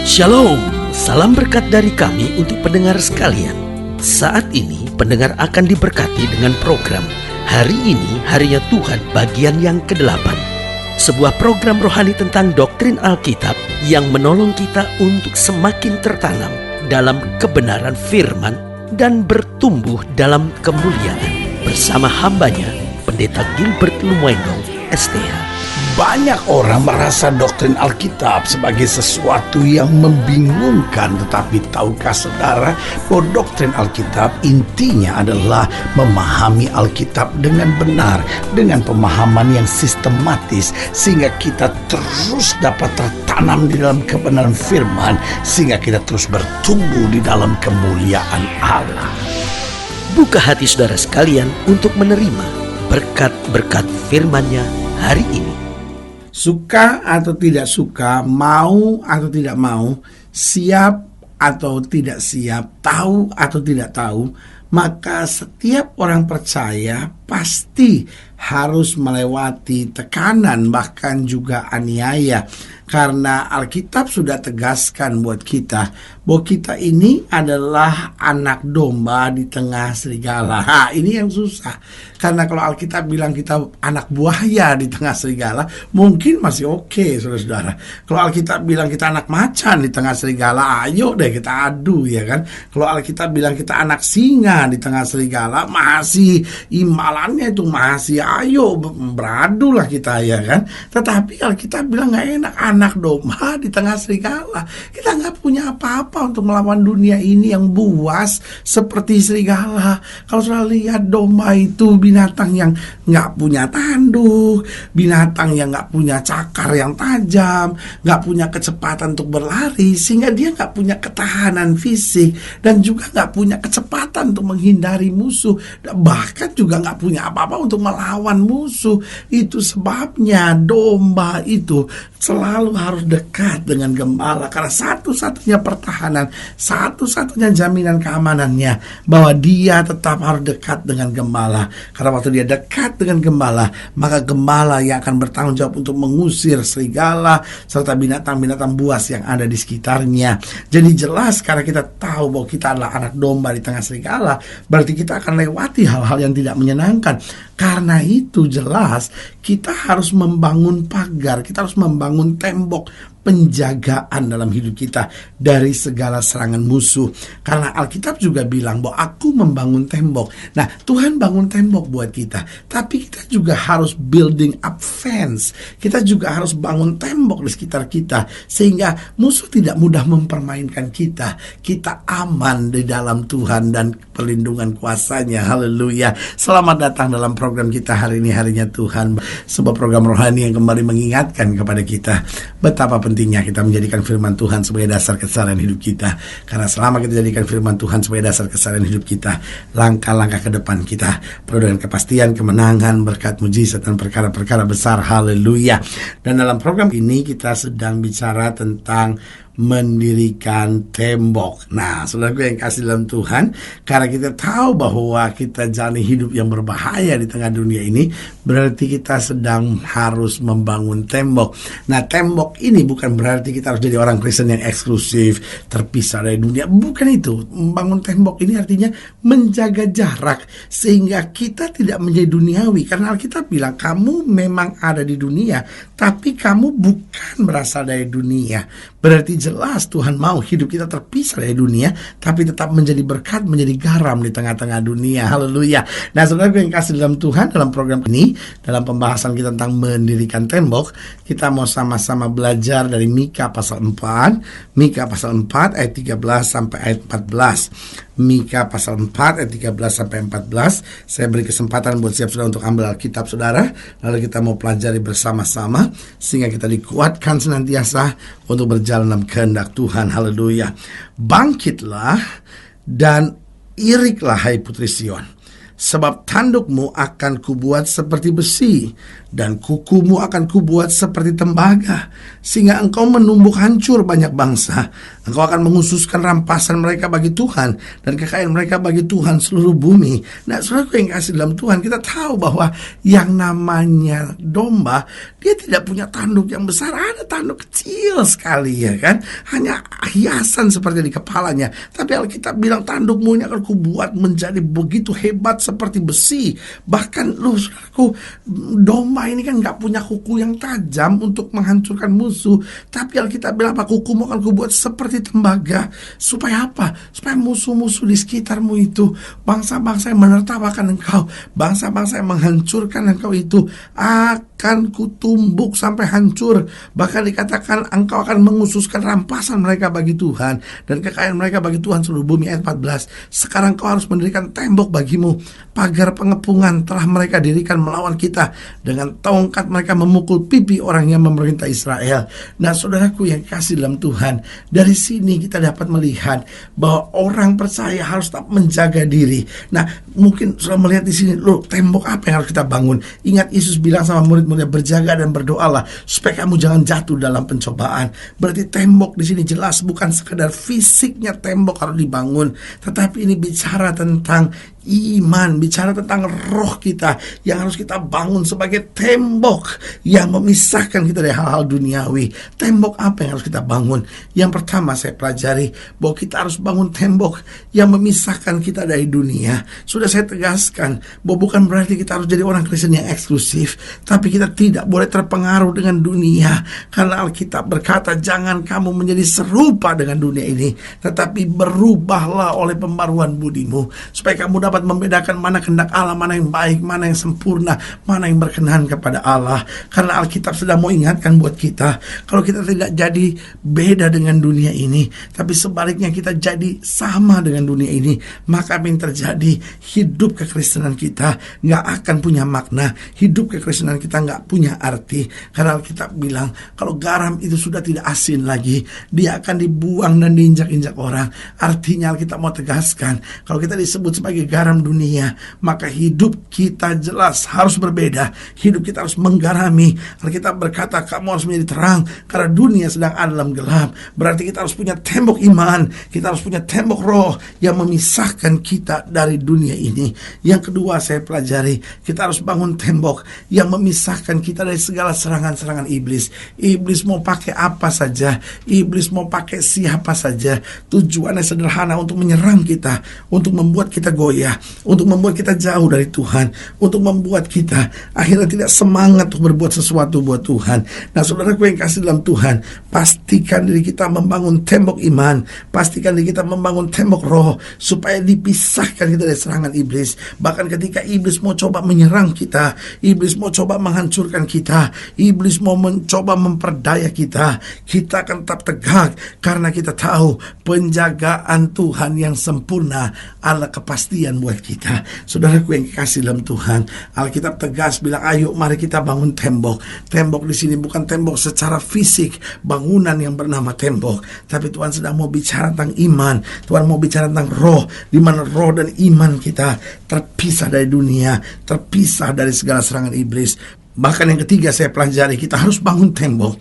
Shalom, salam berkat dari kami untuk pendengar sekalian. Saat ini pendengar akan diberkati dengan program Hari Ini Harinya Tuhan bagian yang ke-8. Sebuah program rohani tentang doktrin Alkitab yang menolong kita untuk semakin tertanam dalam kebenaran firman dan bertumbuh dalam kemuliaan. Bersama hambanya, Pendeta Gilbert Lumwendong, STH. Banyak orang merasa doktrin Alkitab sebagai sesuatu yang membingungkan. Tetapi tahukah saudara bahwa doktrin Alkitab intinya adalah memahami Alkitab dengan benar, dengan pemahaman yang sistematis, sehingga kita terus dapat tertanam di dalam kebenaran firman, sehingga kita terus bertumbuh di dalam kemuliaan Allah. Buka hati saudara sekalian untuk menerima berkat-berkat firman-Nya hari ini. Suka atau tidak suka, mau atau tidak mau, siap atau tidak siap, tahu atau tidak tahu, maka setiap orang percaya pasti harus melewati tekanan, bahkan juga aniaya. Karena Alkitab sudah tegaskan buat kita bahwa kita ini adalah anak domba di tengah serigala. Ini yang susah. Karena kalau Alkitab bilang kita anak buaya di tengah serigala, mungkin masih oke, saudara-saudara. Kalau Alkitab bilang kita anak macan di tengah serigala, ayo deh kita adu, ya kan. Kalau Alkitab bilang kita anak singa di tengah serigala, masih imalannya itu masih ayo beradu lah kita, ya kan. Tetapi Alkitab bilang gak enak, anak domba di tengah serigala. Kita gak punya apa-apa untuk melawan dunia ini yang buas seperti serigala. Kalau sudah lihat domba itu binatang yang gak punya tanduk, binatang yang gak punya cakar yang tajam, gak punya kecepatan untuk berlari, sehingga dia gak punya ketahanan fisik dan juga gak punya kecepatan untuk menghindari musuh, bahkan juga gak punya apa-apa untuk melawan musuh. Itu sebabnya domba itu selalu harus dekat dengan gembala, karena satu-satunya pertahanan, satu-satunya jaminan keamanannya bahwa dia tetap harus dekat dengan gembala. Karena waktu dia dekat dengan gembala, maka gembala yang akan bertanggung jawab untuk mengusir serigala serta binatang-binatang buas yang ada di sekitarnya. Jadi jelas, karena kita tahu bahwa kita adalah anak domba di tengah serigala, berarti kita akan lewati hal-hal yang tidak menyenangkan. Karena itu jelas kita harus membangun pagar, kita harus membangun tembok penjagaan dalam hidup kita dari segala serangan musuh. Karena Alkitab juga bilang bahwa aku membangun tembok. Nah, Tuhan bangun tembok buat kita, tapi kita juga harus building up fence. Kita juga harus bangun tembok di sekitar kita, sehingga musuh tidak mudah mempermainkan kita. Kita aman di dalam Tuhan dan perlindungan kuasa-Nya. Haleluya. Selamat datang dalam program kita hari ini, Harinya Tuhan. Sebuah program rohani yang kembali mengingatkan kepada kita betapa pentingnya kita menjadikan firman Tuhan sebagai dasar keseharian hidup kita. Karena selama kita jadikan firman Tuhan sebagai dasar keseharian hidup kita, langkah-langkah ke depan kita penuh dengan kepastian, kemenangan, berkat, mujizat, dan perkara-perkara besar. Haleluya. Dan dalam program ini kita sedang bicara tentang mendirikan tembok. Nah, saudaraku yang kasih dalam Tuhan, karena kita tahu bahwa kita jalani hidup yang berbahaya di tengah dunia ini, berarti kita sedang harus membangun tembok. Nah, tembok ini bukan berarti kita harus jadi orang Kristen yang eksklusif, terpisah dari dunia. Bukan itu. Membangun tembok ini artinya menjaga jarak, sehingga kita tidak menjadi duniawi. Karena Alkitab bilang, kamu memang ada di dunia, tapi kamu bukan berasal dari dunia. Berarti jelas Tuhan mau hidup kita terpisah dari dunia, tapi tetap menjadi berkat, menjadi garam di tengah-tengah dunia. Haleluya. Nah, saudara yang kasih dalam Tuhan, dalam program ini, dalam pembahasan kita tentang mendirikan tembok, kita mau sama-sama belajar dari Mika pasal 4. Mika pasal 4 ayat 13 sampai ayat 14. Mika pasal 4 ayat 13 sampai 14. Saya beri kesempatan buat siap saudara untuk ambil Alkitab saudara, lalu kita mau pelajari bersama-sama sehingga kita dikuatkan senantiasa untuk berjalan dalam kehendak Tuhan. Haleluya. Bangkitlah dan iriklah hai putri Sion. Sebab tandukmu akan kubuat seperti besi, dan kukumu akan kubuat seperti tembaga, sehingga engkau menumbuk hancur banyak bangsa. Engkau akan menghususkan rampasan mereka bagi Tuhan, dan kekayaan mereka bagi Tuhan seluruh bumi. Nah, saudaraku yang kasih dalam Tuhan, kita tahu bahwa yang namanya domba, dia tidak punya tanduk yang besar, ada tanduk kecil sekali, ya kan? Hanya hiasan seperti di kepalanya. Tapi Alkitab bilang tandukmu ini akan kubuat menjadi begitu hebat seperti besi. Bahkan saudaraku, domba ini kan gak punya kuku yang tajam untuk menghancurkan musuh. Tapi Alkitab bilang apa? Kukumu akan kubuat seperti tembaga. Supaya apa? Supaya musuh-musuh di sekitarmu itu, bangsa-bangsa yang menertawakan engkau, bangsa-bangsa yang menghancurkan engkau itu, akan kutumbuk sampai hancur. Bahkan dikatakan engkau akan menghususkan rampasan mereka bagi Tuhan, dan kekayaan mereka bagi Tuhan seluruh bumi. Ayat 14. Sekarang kau harus mendirikan tembok bagimu, pagar pengepungan telah mereka dirikan melawan kita, dengan tongkat mereka memukul pipi orang yang memerintah Israel. Nah, saudaraku yang kasih dalam Tuhan, dari sini kita dapat melihat bahwa orang percaya harus tetap menjaga diri. Nah, mungkin sudah melihat di sini, tembok apa yang harus kita bangun? Ingat Yesus bilang sama murid-muridnya, berjaga dan berdoalah supaya kamu jangan jatuh dalam pencobaan. Berarti tembok di sini jelas bukan sekedar fisiknya tembok harus dibangun, tetapi ini bicara tentang iman, bicara tentang roh kita yang harus kita bangun sebagai tembok yang memisahkan kita dari hal-hal duniawi. Tembok apa yang harus kita bangun? Yang pertama saya pelajari bahwa kita harus bangun tembok yang memisahkan kita dari dunia. Sudah saya tegaskan bahwa bukan berarti kita harus jadi orang Kristen yang eksklusif, tapi kita tidak boleh terpengaruh dengan dunia, karena Alkitab berkata jangan kamu menjadi serupa dengan dunia ini, tetapi berubahlah oleh pembaruan budimu, supaya kamu dapat membedakan mana kehendak Allah, mana yang baik, mana yang sempurna, mana yang berkenan kepada Allah. Karena Alkitab sedang mau ingatkan buat kita, kalau kita tidak jadi beda dengan dunia ini, tapi sebaliknya kita jadi sama dengan dunia ini, maka apa yang terjadi? Hidup kekristenan kita nggak akan punya makna, hidup kekristenan kita nggak punya arti. Karena Alkitab bilang kalau garam itu sudah tidak asin lagi, dia akan dibuang dan diinjak-injak orang. Artinya Alkitab mau tegaskan, kalau kita disebut sebagai garam dunia, maka hidup kita jelas harus berbeda. Hidup kita harus menggarami. Alkitab berkata kamu harus menjadi terang karena dunia sedang ada dalam gelap. Berarti kita harus punya tembok iman, kita harus punya tembok roh yang memisahkan kita dari dunia ini. Yang kedua saya pelajari, kita harus bangun tembok yang memisahkan kita dari segala serangan-serangan iblis. Iblis mau pakai apa saja, iblis mau pakai siapa saja, tujuannya sederhana, untuk menyerang kita, untuk membuat kita goyah, untuk membuat kita jauh dari Tuhan, untuk membuat kita akhirnya tidak semangat untuk berbuat sesuatu buat Tuhan. Nah, saudaraku yang kasih dalam Tuhan, pastikan diri kita membangun tembok iman, pastikan diri kita membangun tembok roh, supaya dipisahkan kita dari serangan iblis. Bahkan ketika iblis mau coba menyerang kita, iblis mau coba menghancurkan kita, iblis mau mencoba memperdaya kita, kita akan tetap tegak, karena kita tahu penjagaan Tuhan yang sempurna adalah kepastian buat kita. Saudaraku yang kasih dalam Tuhan, Alkitab tegas bilang, ayo mari kita bangun tembok. Tembok di sini bukan tembok secara fisik, bangunan yang bernama tembok, tapi Tuhan sedang mau bicara tentang iman. Tuhan mau bicara tentang roh, di mana roh dan iman kita terpisah dari dunia, terpisah dari segala serangan iblis. Bahkan yang ketiga saya pelajari, kita harus bangun tembok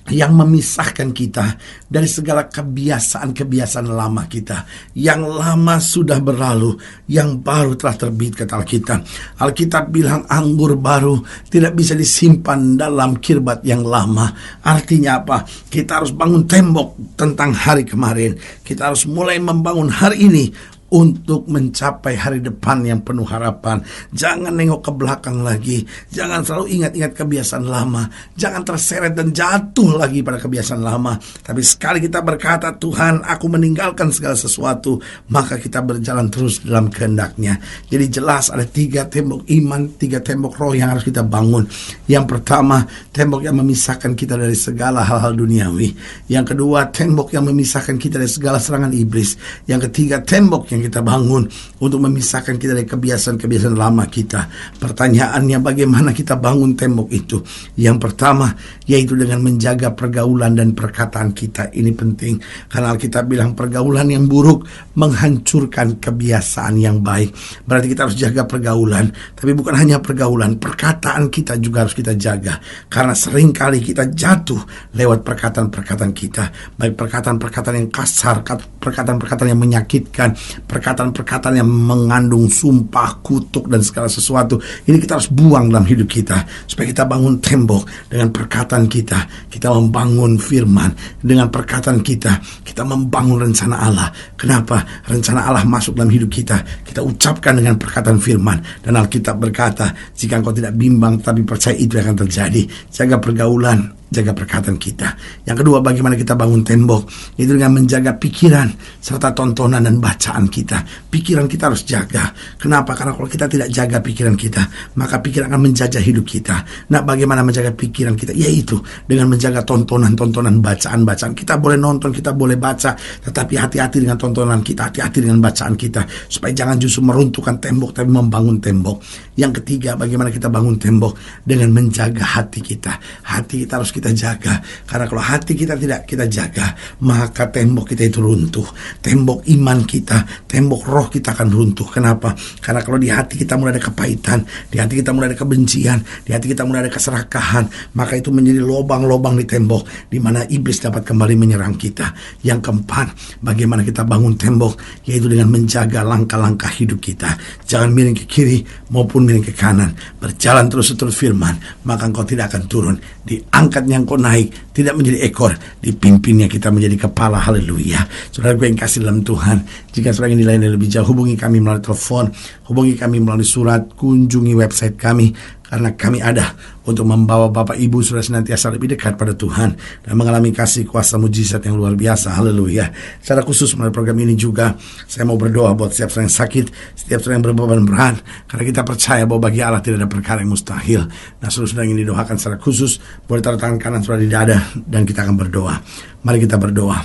yang memisahkan kita dari segala kebiasaan-kebiasaan lama kita. Yang lama sudah berlalu, yang baru telah terbit, kata Alkitab. Alkitab bilang anggur baru tidak bisa disimpan dalam kirbat yang lama. Artinya apa? Kita harus bangun tembok tentang hari kemarin. Kita harus mulai membangun hari ini untuk mencapai hari depan yang penuh harapan. Jangan nengok ke belakang lagi. Jangan selalu ingat-ingat kebiasaan lama. Jangan terseret dan jatuh lagi pada kebiasaan lama. Tapi sekali kita berkata, Tuhan, aku meninggalkan segala sesuatu, maka kita berjalan terus dalam kehendak-Nya. Jadi jelas ada 3 tembok iman, 3 tembok roh yang harus kita bangun. Yang pertama, tembok yang memisahkan kita dari segala hal-hal duniawi. Yang kedua, tembok yang memisahkan kita dari segala serangan iblis. Yang ketiga, tembok yang yang kita bangun untuk memisahkan kita dari kebiasaan-kebiasaan lama kita. Pertanyaannya, bagaimana kita bangun tembok itu? Yang pertama, yaitu dengan menjaga pergaulan dan perkataan kita. Ini penting, karena Alkitab bilang pergaulan yang buruk menghancurkan kebiasaan yang baik. Berarti kita harus jaga pergaulan, tapi bukan hanya pergaulan, perkataan kita juga harus kita jaga. Karena seringkali kita jatuh lewat perkataan-perkataan kita, baik perkataan-perkataan yang kasar, perkataan-perkataan yang menyakitkan, perkataan-perkataan yang mengandung sumpah, kutuk, dan segala sesuatu. Ini kita harus buang dalam hidup kita, supaya kita bangun tembok dengan perkataan kita. Kita membangun firman dengan perkataan kita. Kita membangun rencana Allah. Kenapa? Rencana Allah masuk dalam hidup kita. Kita ucapkan dengan perkataan firman. Dan Alkitab berkata, jika engkau tidak bimbang tapi percaya, itu yang akan terjadi. Jaga pergaulan, jaga perkataan kita. Yang kedua, bagaimana kita bangun tembok? Itu dengan menjaga pikiran serta tontonan dan bacaan kita. Pikiran kita harus jaga. Kenapa? Karena kalau kita tidak jaga pikiran kita, maka pikiran akan menjajah hidup kita. Nah, bagaimana menjaga pikiran kita? Yaitu dengan menjaga tontonan-tontonan, bacaan-bacaan. Kita boleh nonton, kita boleh baca, tetapi hati-hati dengan tontonan kita, hati-hati dengan bacaan kita, supaya jangan justru meruntuhkan tembok, tapi membangun tembok. Yang ketiga, bagaimana kita bangun tembok? Dengan menjaga hati kita. Hati kita harus kita jaga, karena kalau hati kita tidak kita jaga, maka tembok kita itu runtuh. Tembok iman kita, tembok roh kita akan runtuh. Kenapa? Karena kalau di hati kita mulai ada kepahitan, di hati kita mulai ada kebencian, di hati kita mulai ada keserakahan, maka itu menjadi lobang-lobang di tembok, di mana iblis dapat kembali menyerang kita. Yang keempat, bagaimana kita bangun tembok? Yaitu dengan menjaga langkah-langkah hidup kita. Jangan miring ke kiri maupun miring ke kanan, berjalan terus-terus firman, maka engkau tidak akan turun. Diangkatnya engkau naik, tidak menjadi ekor, dipimpinnya kita menjadi kepala. Haleluya. Saudara gue yang kasih dalam Tuhan, jika saudara ingin dilayani lebih jauh, hubungi kami melalui telepon, hubungi kami melalui surat, kunjungi website kami, karena kami ada untuk membawa Bapak Ibu saudara senantiasa lebih dekat pada Tuhan dan mengalami kasih kuasa mujizat yang luar biasa. Haleluya. Secara khusus melalui program ini juga saya mau berdoa buat setiap orang yang sakit, setiap orang yang berbeban berat, karena kita percaya bahwa bagi Allah tidak ada perkara yang mustahil. Nah, saudara ingin didoakan secara khusus, boleh taruh tangan kanan saudara di dada dan kita akan berdoa. Mari kita berdoa.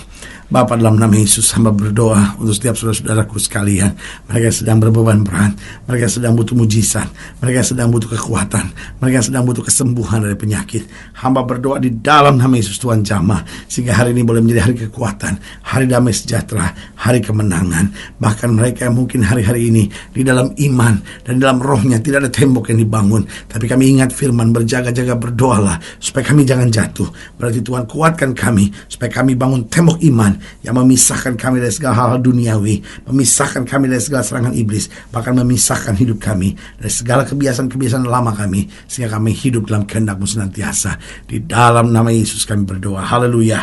Bapa, dalam nama Yesus, hamba berdoa untuk setiap saudara-saudaraku sekalian, mereka yang sedang berbeban berat, mereka yang sedang butuh mujizat, mereka yang sedang butuh kekuatan, mereka yang sedang butuh kesembuhan dari penyakit. Hamba berdoa di dalam nama Yesus, Tuhan jamah, sehingga hari ini boleh menjadi hari kekuatan, hari damai sejahtera, hari kemenangan. Bahkan mereka yang mungkin hari-hari ini di dalam iman dan dalam rohnya tidak ada tembok yang dibangun, tapi kami ingat firman, berjaga-jaga, berdoalah supaya kami jangan jatuh. Berarti Tuhan kuatkan kami supaya kami bangun tembok iman yang memisahkan kami dari segala hal duniawi, memisahkan kami dari segala serangan iblis, bahkan memisahkan hidup kami dari segala kebiasaan-kebiasaan lama kami, sehingga kami hidup dalam kehendak-Mu senantiasa. Di dalam nama Yesus kami berdoa. Haleluya.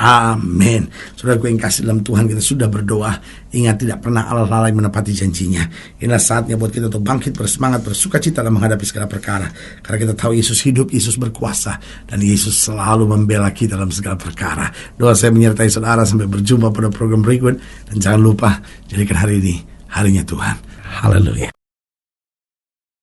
Amin. Saudara gue yang kasih dalam Tuhan, kita sudah berdoa. Ingat, tidak pernah Allah lalai menepati janjinya. Inilah saatnya buat kita untuk bangkit, bersemangat, bersukacita dalam menghadapi segala perkara. Karena kita tahu Yesus hidup, Yesus berkuasa, dan Yesus selalu membela kita dalam segala perkara. Doa saya menyertai saudara sampai berjumpa pada program berikut. Dan jangan lupa, jadikan hari ini harinya Tuhan. Haleluya.